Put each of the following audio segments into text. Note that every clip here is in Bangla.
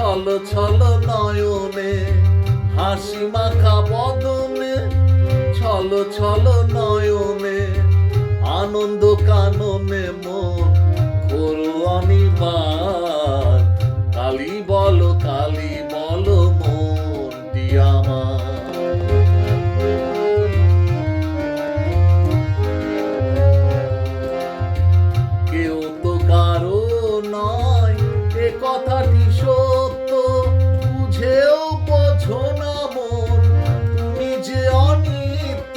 ছলো ছলো নয়নে হাসি মাখা বদনে, ছলো ছলো নয়নে আনন্দ কাননে মন ঘোরো অনিবার। কালী বলো মনটি আমার। কেউ তো কারো নয় এ কথাটি সত্য, বুঝেও বোঝো না মন তুমি যে অনিত্য।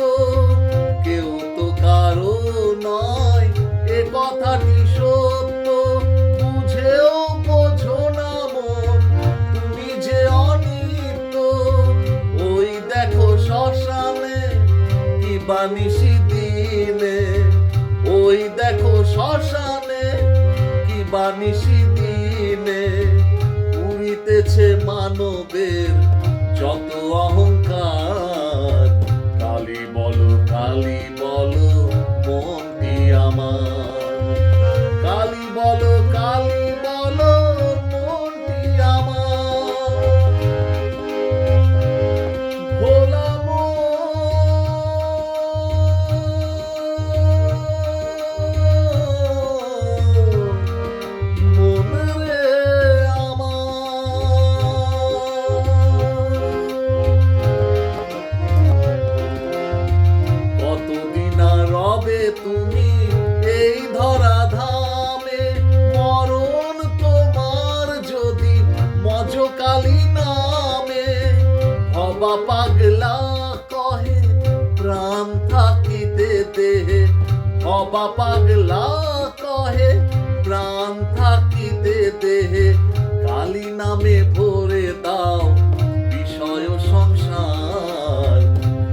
কেউ তো কারো নয় এ কথাটি সত্য, বুঝেও বোঝো না মন তুমি যে অনিত্য। ওই দেখো শ্মশানে কি বানিসি দিনে, ওই দেখো শ্মশানে কি বানিসি দিনে, উড়িতেছে মানবের যত অহংকার। কালী বলো মনটি আমার। কালী বলো মনটি আমার। ভোলা তুমি এই ধরা ধামে, মরণ তোমার যদি মজ কালী নামে। হবা পাগলা কহে প্রাণ থাকিতে দেহে, হবা পাগলা কহে প্রাণ থাকিতে দেহে। কালী নামে ভরে দাও বিষয় সংসার।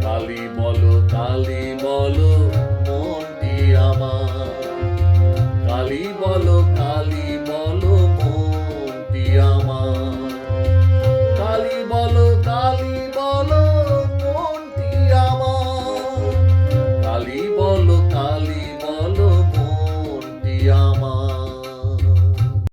কালী বলো মনটি আমার। কালী বলো